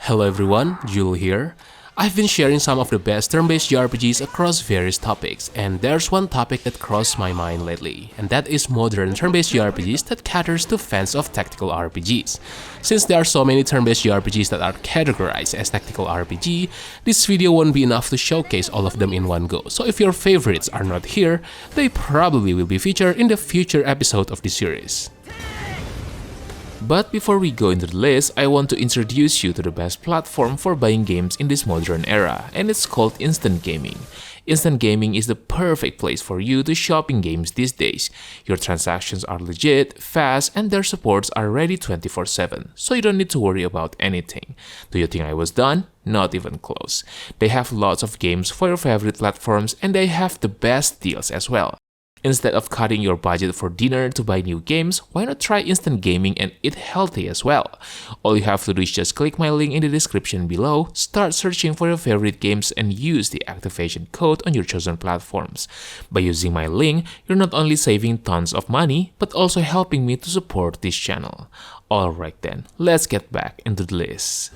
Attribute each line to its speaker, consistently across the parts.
Speaker 1: Hello everyone, Jul here. I've been sharing some of the best turn-based JRPGs across various topics, and there's one topic that crossed my mind lately, and that is modern turn-based JRPGs that caters to fans of tactical RPGs. Since there are so many turn-based JRPGs that are categorized as tactical RPG, this video won't be enough to showcase all of them in one go, so if your favorites are not here, they probably will be featured in the future episode of this series. But before we go into the list, I want to introduce you to the best platform for buying games in this modern era, and it's called Instant Gaming. Instant Gaming is the perfect place for you to shop in games these days. Your transactions are legit, fast, and their supports are ready 24/7, so you don't need to worry about anything. Do you think I was done? Not even close. They have lots of games for your favorite platforms, and they have the best deals as well. Instead of cutting your budget for dinner to buy new games, why not try Instant Gaming and eat healthy as well? All you have to do is just click my link in the description below, start searching for your favorite games, and use the activation code on your chosen platforms. By using my link, you're not only saving tons of money, but also helping me to support this channel. Alright then, let's get back into the list.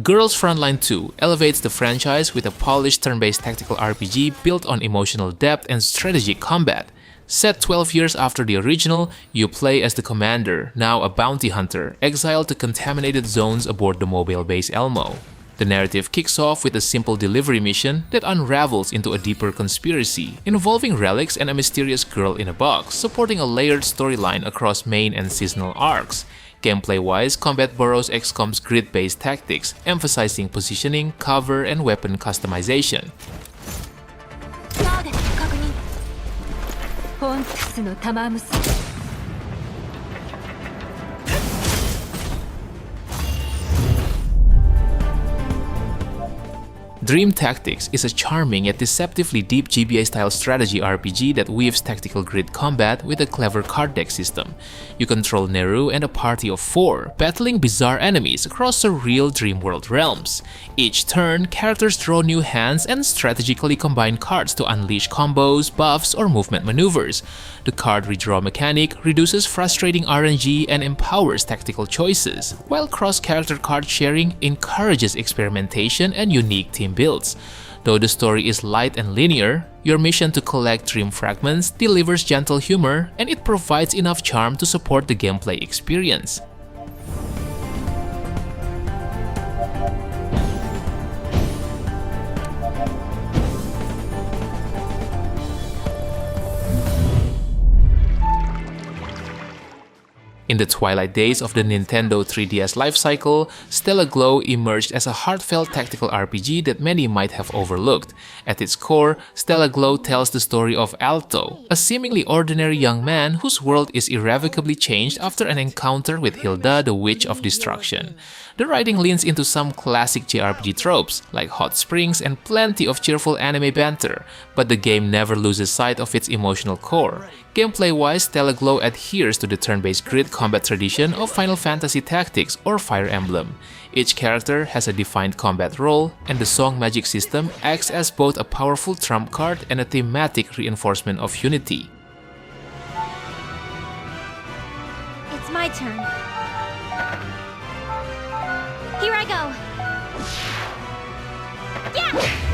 Speaker 1: Girls Frontline 2 elevates the franchise with a polished turn-based tactical RPG built on emotional depth and strategic combat. Set 12 years after the original, you play as the commander, now a bounty hunter, exiled to contaminated zones aboard the mobile base Elmo. The narrative kicks off with a simple delivery mission that unravels into a deeper conspiracy, involving relics and a mysterious girl in a box, supporting a layered storyline across main and seasonal arcs. Gameplay-wise, combat borrows XCOM's grid-based tactics, emphasizing positioning, cover, and weapon customization. Dream Tactics is a charming yet deceptively deep GBA-style strategy RPG that weaves tactical grid combat with a clever card deck system. You control Neru and a party of 4, battling bizarre enemies across surreal dream world realms. Each turn, characters draw new hands and strategically combine cards to unleash combos, buffs, or movement maneuvers. The card redraw mechanic reduces frustrating RNG and empowers tactical choices, while cross-character card sharing encourages experimentation and unique team builds. Though the story is light and linear, your mission to collect dream fragments delivers gentle humor, and it provides enough charm to support the gameplay experience. In the twilight days of the Nintendo 3DS lifecycle, Stella Glow emerged as a heartfelt tactical RPG that many might have overlooked. At its core, Stella Glow tells the story of Alto, a seemingly ordinary young man whose world is irrevocably changed after an encounter with Hilda, the Witch of Destruction. The writing leans into some classic JRPG tropes, like hot springs and plenty of cheerful anime banter, but the game never loses sight of its emotional core. Gameplay-wise, Stella Glow adheres to the turn-based grid combat tradition of Final Fantasy Tactics or Fire Emblem. Each character has a defined combat role, and the song magic system acts as both a powerful trump card and a thematic reinforcement of unity.
Speaker 2: It's my turn. Here I go! Yeah!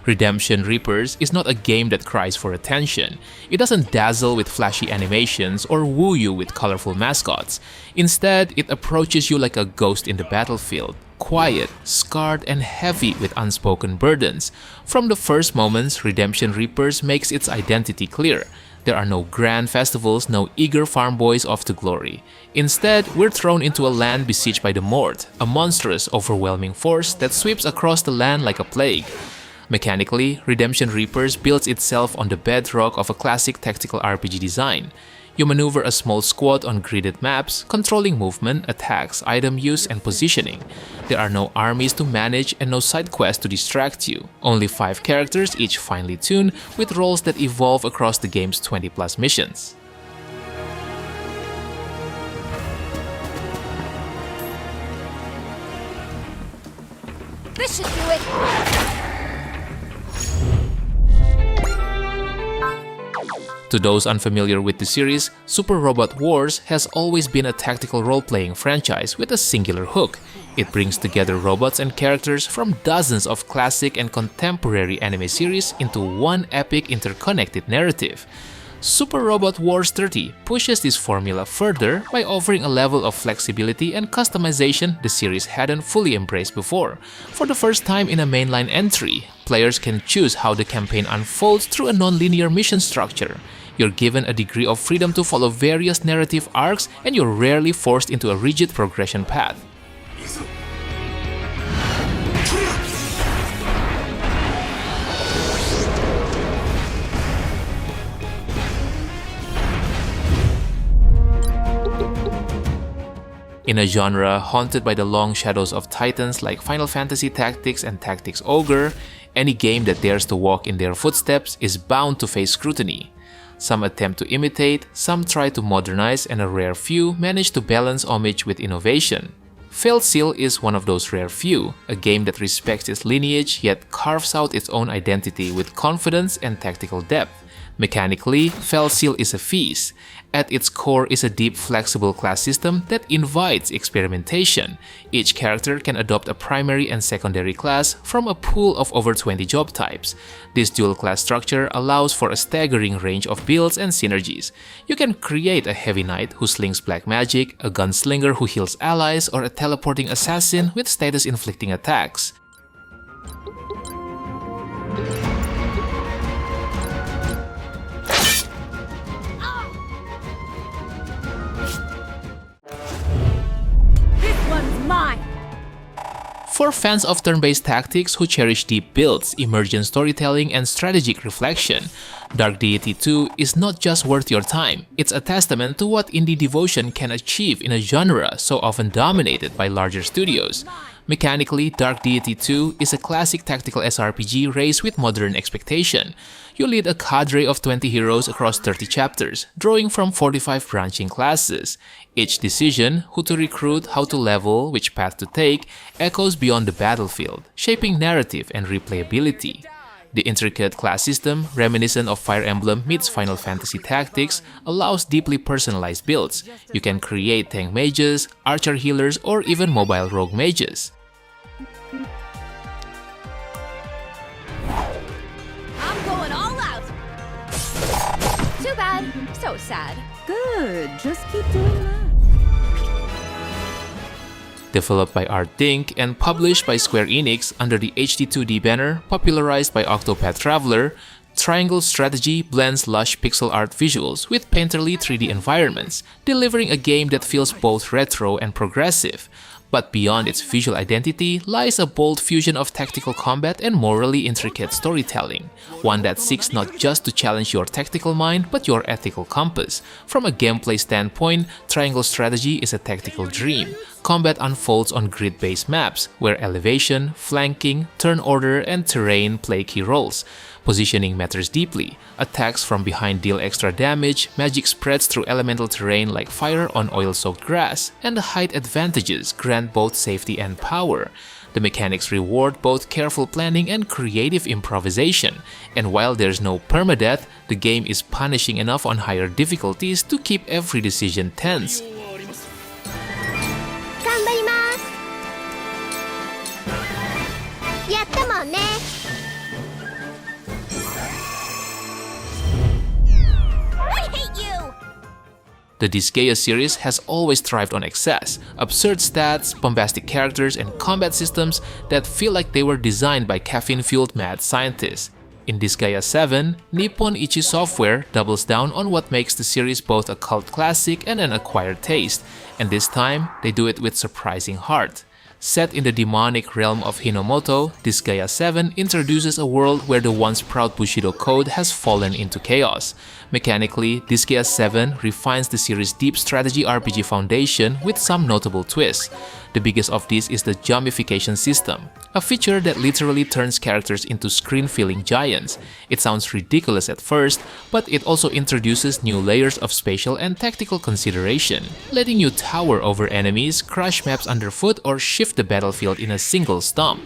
Speaker 1: Redemption Reapers is not a game that cries for attention. It doesn't dazzle with flashy animations or woo you with colorful mascots. Instead, it approaches you like a ghost in the battlefield, quiet, scarred, and heavy with unspoken burdens. From the first moments, Redemption Reapers makes its identity clear. There are no grand festivals, no eager farm boys off to glory. Instead, we're thrown into a land besieged by the Mort, a monstrous, overwhelming force that sweeps across the land like a plague. Mechanically, Redemption Reapers builds itself on the bedrock of a classic tactical RPG design. You maneuver a small squad on gridded maps, controlling movement, attacks, item use, and positioning. There are no armies to manage and no side quests to distract you. Only 5 characters, each finely tuned, with roles that evolve across the game's 20+ missions.
Speaker 2: This should do it!
Speaker 1: To those unfamiliar with the series, Super Robot Wars has always been a tactical role-playing franchise with a singular hook. It brings together robots and characters from dozens of classic and contemporary anime series into one epic interconnected narrative. Super Robot Wars 30 pushes this formula further by offering a level of flexibility and customization the series hadn't fully embraced before. For the first time in a mainline entry, players can choose how the campaign unfolds through a non-linear mission structure. You're given a degree of freedom to follow various narrative arcs, and you're rarely forced into a rigid progression path. In a genre haunted by the long shadows of titans like Final Fantasy Tactics and Tactics Ogre, any game that dares to walk in their footsteps is bound to face scrutiny. Some attempt to imitate, some try to modernize, and a rare few manage to balance homage with innovation. Failed Seal is one of those rare few, a game that respects its lineage yet carves out its own identity with confidence and tactical depth. Mechanically, Failed Seal is a feast. At its core is a deep, flexible class system that invites experimentation. Each character can adopt a primary and secondary class from a pool of over 20 job types. This dual class structure allows for a staggering range of builds and synergies. You can create a heavy knight who slings black magic, a gunslinger who heals allies, or a teleporting assassin with status-inflicting attacks. For fans of turn-based tactics who cherish deep builds, emergent storytelling, and strategic reflection, Dark Deity 2 is not just worth your time, it's a testament to what indie devotion can achieve in a genre so often dominated by larger studios. Mechanically, Dark Deity 2 is a classic tactical SRPG raised with modern expectation. You lead a cadre of 20 heroes across 30 chapters, drawing from 45 branching classes. Each decision, who to recruit, how to level, which path to take, echoes beyond the battlefield, shaping narrative and replayability. The intricate class system, reminiscent of Fire Emblem meets Final Fantasy Tactics, allows deeply personalized builds. You can create tank mages, archer healers, or even mobile rogue mages.
Speaker 2: I'm going all out. Too bad. So sad.
Speaker 3: Good, just keep doing that.
Speaker 1: Developed by Art Inc. and published by Square Enix under the HD2D banner, popularized by Octopath Traveler, Triangle Strategy blends lush pixel art visuals with painterly 3D environments, delivering a game that feels both retro and progressive. But beyond its visual identity lies a bold fusion of tactical combat and morally intricate storytelling, one that seeks not just to challenge your tactical mind but your ethical compass. From a gameplay standpoint, Triangle Strategy is a tactical dream. Combat unfolds on grid-based maps, where elevation, flanking, turn order, and terrain play key roles. Positioning matters deeply. Attacks from behind deal extra damage, magic spreads through elemental terrain like fire on oil-soaked grass, and the height advantages grant both safety and power. The mechanics reward both careful planning and creative improvisation, and while there's no permadeath, the game is punishing enough on higher difficulties to keep every decision tense. The Disgaea series has always thrived on excess, absurd stats, bombastic characters, and combat systems that feel like they were designed by caffeine-fueled mad scientists. In Disgaea 7, Nippon Ichi Software doubles down on what makes the series both a cult classic and an acquired taste, and this time they do it with surprising heart. Set in the demonic realm of Hinomoto, Disgaea 7 introduces a world where the once proud Bushido code has fallen into chaos. Mechanically, Disgaea 7 refines the series' deep strategy RPG foundation with some notable twists. The biggest of these is the jummification system, a feature that literally turns characters into screen-filling giants. It sounds ridiculous at first, but it also introduces new layers of spatial and tactical consideration, letting you tower over enemies, crush maps underfoot, or shift the battlefield in a single stomp.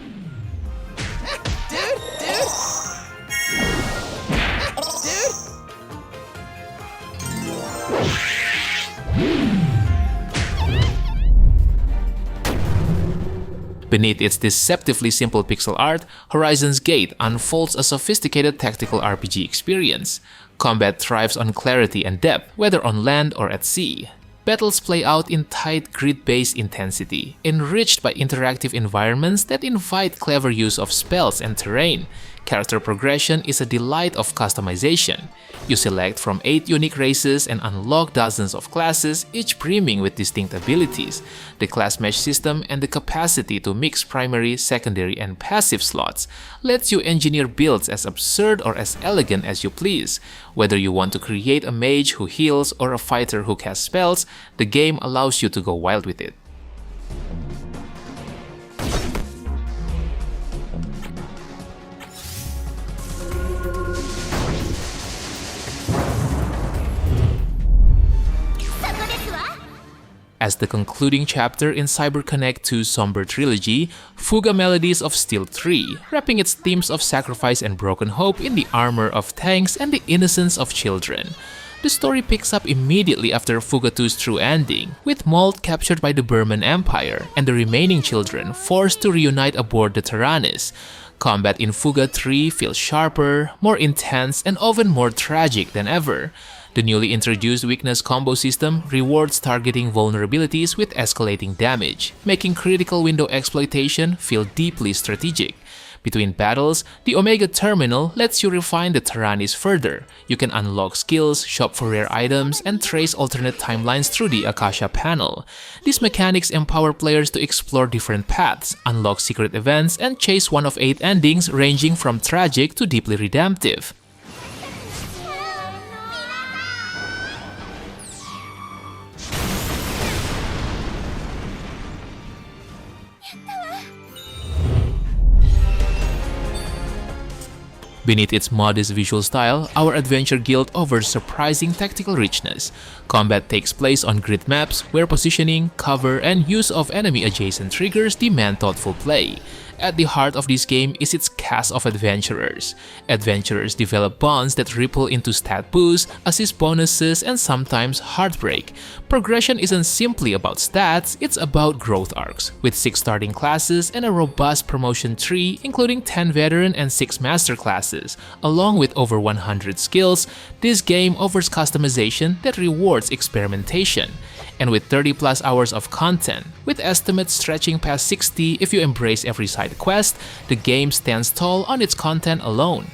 Speaker 1: Beneath its deceptively simple pixel art, Horizon's Gate unfolds a sophisticated tactical RPG experience. Combat thrives on clarity and depth, whether on land or at sea. Battles play out in tight grid-based intensity, enriched by interactive environments that invite clever use of spells and terrain. Character progression is a delight of customization. You select from 8 unique races and unlock dozens of classes, each brimming with distinct abilities. The class mesh system and the capacity to mix primary, secondary, and passive slots lets you engineer builds as absurd or as elegant as you please. Whether you want to create a mage who heals or a fighter who casts spells, the game allows you to go wild with it. As the concluding chapter in CyberConnect 2's somber trilogy, Fuga Melodies of Steel 3, wrapping its themes of sacrifice and broken hope in the armor of tanks and the innocence of children. The story picks up immediately after Fuga 2's true ending, with Molt captured by the Burman Empire and the remaining children forced to reunite aboard the Taranis. Combat in Fuga 3 feels sharper, more intense, and often more tragic than ever. The newly introduced weakness combo system rewards targeting vulnerabilities with escalating damage, making critical window exploitation feel deeply strategic. Between battles, the Omega Terminal lets you refine the Taranis further. You can unlock skills, shop for rare items, and trace alternate timelines through the Akasha panel. These mechanics empower players to explore different paths, unlock secret events, and chase one of 8 endings ranging from tragic to deeply redemptive. Beneath its modest visual style, our adventure guild offers surprising tactical richness. Combat takes place on grid maps where positioning, cover, and use of enemy-adjacent triggers demand thoughtful play. At the heart of this game is its cast of adventurers. Adventurers develop bonds that ripple into stat boosts, assist bonuses, and sometimes heartbreak. Progression isn't simply about stats, it's about growth arcs, with 6 starting classes and a robust promotion tree including 10 veteran and 6 master classes. Along with over 100 skills, this game offers customization that rewards experimentation. And with 30+ hours of content, with estimates stretching past 60 if you embrace every side quest, the game stands tall on its content alone.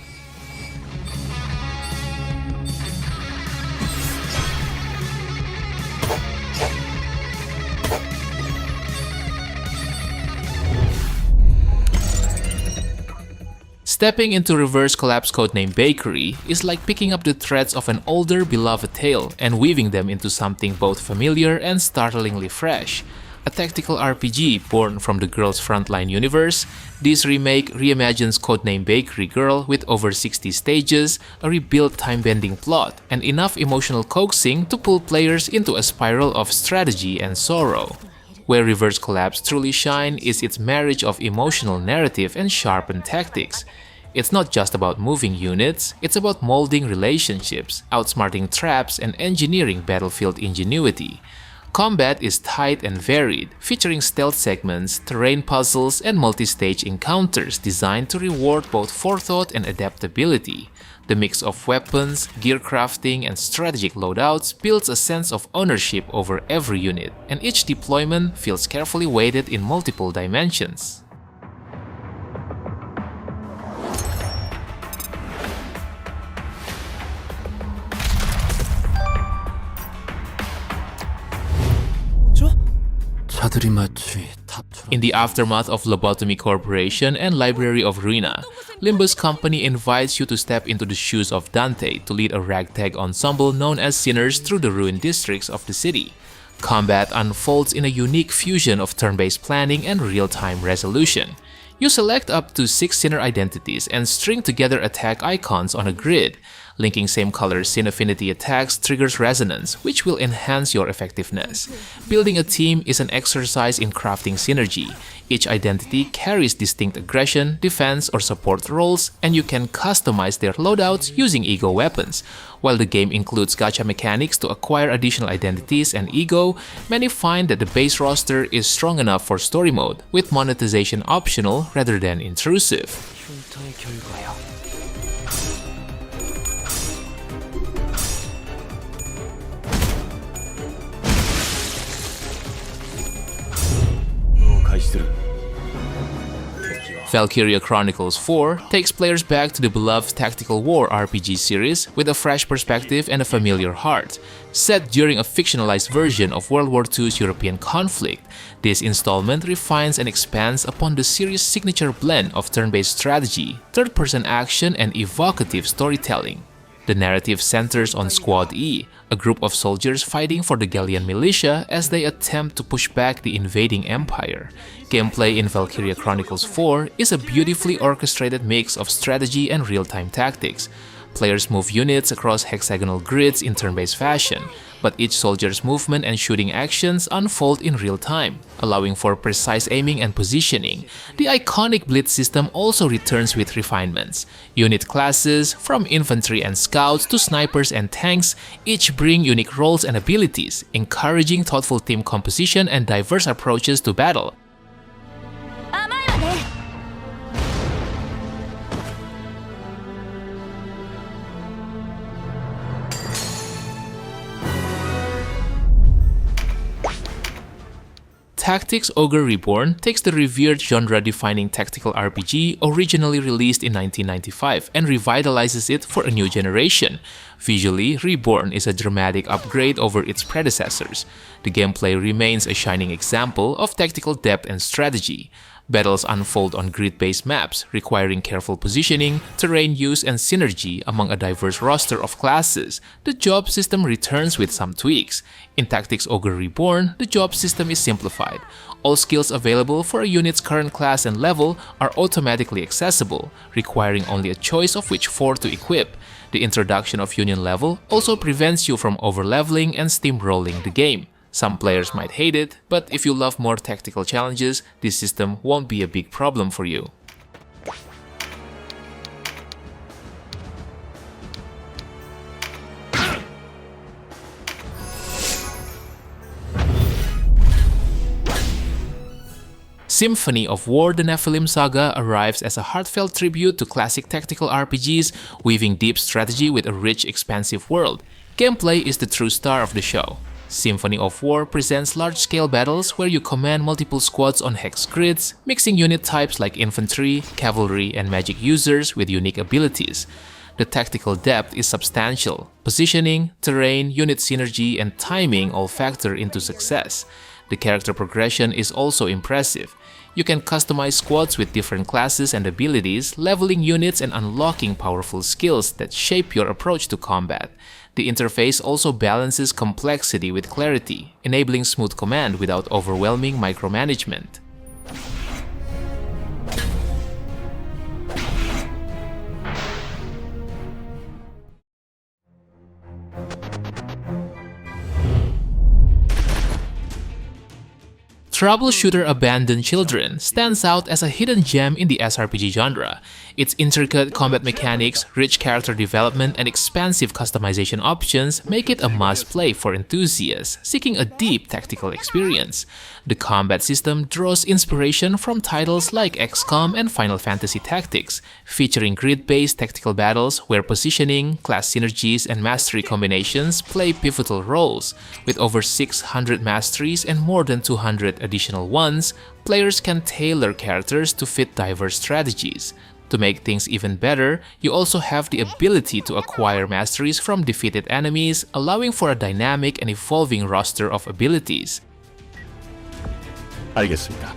Speaker 1: Stepping into Reverse Collapse codename Bakery is like picking up the threads of an older beloved tale and weaving them into something both familiar and startlingly fresh. A tactical RPG born from the Girls Frontline universe, this remake reimagines codename Bakery Girl with over 60 stages, a rebuilt time-bending plot, and enough emotional coaxing to pull players into a spiral of strategy and sorrow. Where Reverse Collapse truly shine is its marriage of emotional narrative and sharpened tactics. It's not just about moving units, it's about molding relationships, outsmarting traps, and engineering battlefield ingenuity. Combat is tight and varied, featuring stealth segments, terrain puzzles, and multi-stage encounters designed to reward both forethought and adaptability. The mix of weapons, gear crafting, and strategic loadouts builds a sense of ownership over every unit, and each deployment feels carefully weighted in multiple dimensions. In the aftermath of Lobotomy Corporation and Library of Ruina, Limbus Company invites you to step into the shoes of Dante to lead a ragtag ensemble known as Sinners through the ruined districts of the city. Combat unfolds in a unique fusion of turn-based planning and real-time resolution. You select up to 6 Sinner identities and string together attack icons on a grid. Linking same color scene affinity attacks triggers resonance, which will enhance your effectiveness. Building a team is an exercise in crafting synergy. Each identity carries distinct aggression, defense, or support roles, and you can customize their loadouts using ego weapons. While the game includes gacha mechanics to acquire additional identities and ego, many find that the base roster is strong enough for story mode, with monetization optional rather than intrusive. Valkyria Chronicles 4 takes players back to the beloved tactical war RPG series with a fresh perspective and a familiar heart. Set during a fictionalized version of World War II's European conflict, this installment refines and expands upon the series' signature blend of turn-based strategy, third-person action, and evocative storytelling. The narrative centers on Squad E, a group of soldiers fighting for the Gallian militia as they attempt to push back the invading empire. Gameplay in Valkyria Chronicles 4 is a beautifully orchestrated mix of strategy and real-time tactics. Players move units across hexagonal grids in turn-based fashion, but each soldier's movement and shooting actions unfold in real time, allowing for precise aiming and positioning. The iconic blitz system also returns with refinements. Unit classes, from infantry and scouts to snipers and tanks, each bring unique roles and abilities, encouraging thoughtful team composition and diverse approaches to battle. Tactics Ogre Reborn takes the revered genre-defining tactical RPG originally released in 1995 and revitalizes it for a new generation. Visually, Reborn is a dramatic upgrade over its predecessors. The gameplay remains a shining example of tactical depth and strategy. Battles unfold on grid-based maps, requiring careful positioning, terrain use, and synergy among a diverse roster of classes. The job system returns with some tweaks. In Tactics Ogre Reborn, the job system is simplified. All skills available for a unit's current class and level are automatically accessible, requiring only a choice of which 4 to equip. The introduction of Union level also prevents you from overleveling and steamrolling the game. Some players might hate it, but if you love more tactical challenges, this system won't be a big problem for you. Symphony of War: The Nephilim Saga arrives as a heartfelt tribute to classic tactical RPGs, weaving deep strategy with a rich, expansive world. Gameplay is the true star of the show. Symphony of War presents large-scale battles where you command multiple squads on hex grids, mixing unit types like infantry, cavalry, and magic users with unique abilities. The tactical depth is substantial. Positioning, terrain, unit synergy, and timing all factor into success. The character progression is also impressive. You can customize squads with different classes and abilities, leveling units and unlocking powerful skills that shape your approach to combat. The interface also balances complexity with clarity, enabling smooth command without overwhelming micromanagement. Troubleshooter Abandoned Children stands out as a hidden gem in the SRPG genre. Its intricate combat mechanics, rich character development, and expansive customization options make it a must-play for enthusiasts seeking a deep tactical experience. The combat system draws inspiration from titles like XCOM and Final Fantasy Tactics, featuring grid-based tactical battles where positioning, class synergies, and mastery combinations play pivotal roles. With over 600 masteries and more than 200 additional ones, players can tailor characters to fit diverse strategies. To make things even better, you also have the ability to acquire masteries from defeated enemies, allowing for a dynamic and evolving roster of abilities.
Speaker 4: 알겠습니다.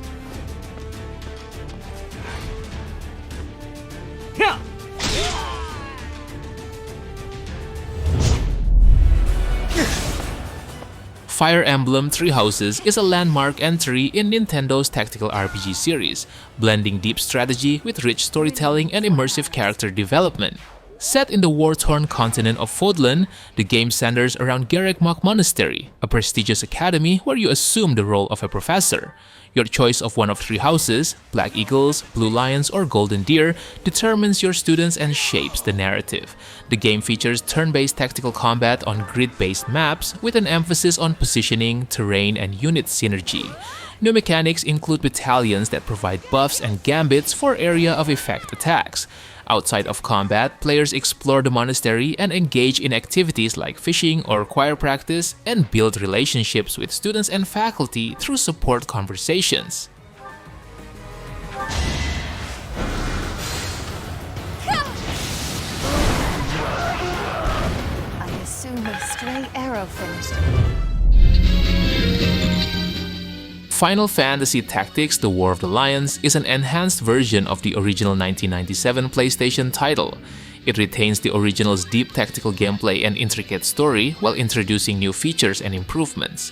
Speaker 1: Fire Emblem Three Houses is a landmark entry in Nintendo's tactical RPG series, blending deep strategy with rich storytelling and immersive character development. Set in the war-torn continent of Fodlan, the game centers around Gerekmak Monastery, a prestigious academy where you assume the role of a professor. Your choice of one of 3 houses, Black Eagles, Blue Lions, or Golden Deer, determines your students and shapes the narrative. The game features turn-based tactical combat on grid-based maps with an emphasis on positioning, terrain, and unit synergy. New mechanics include battalions that provide buffs and gambits for area of effect attacks. Outside of combat, players explore the monastery and engage in activities like fishing or choir practice and build relationships with students and faculty through support conversations.
Speaker 2: I assume a stray arrow finished.
Speaker 1: Final Fantasy Tactics: The War of the Lions is an enhanced version of the original 1997 PlayStation title. It retains the original's deep tactical gameplay and intricate story while introducing new features and improvements.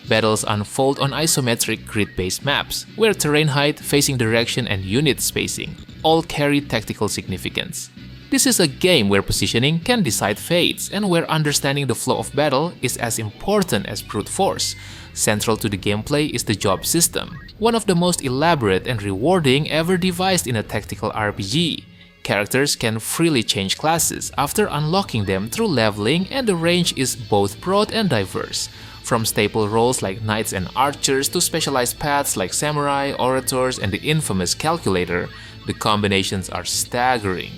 Speaker 1: Battles unfold on isometric grid-based maps, where terrain height, facing direction, and unit spacing all carry tactical significance. This is a game where positioning can decide fates and where understanding the flow of battle is as important as brute force. Central to the gameplay is the job system, one of the most elaborate and rewarding ever devised in a tactical RPG. Characters can freely change classes after unlocking them through leveling, and the range is both broad and diverse. From staple roles like knights and archers to specialized paths like samurai, orators, and the infamous calculator, the combinations are staggering.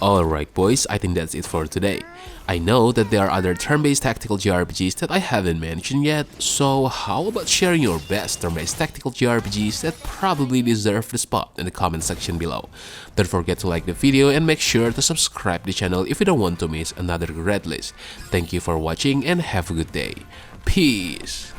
Speaker 4: Alright boys, I think that's it for today. I know that there are other turn-based tactical JRPGs that I haven't mentioned yet, so how about sharing your best turn-based tactical JRPGs that probably deserve the spot in the comment section below. Don't forget to like the video and make sure to subscribe to the channel if you don't want to miss another red list. Thank you for watching and have a good day. Peace!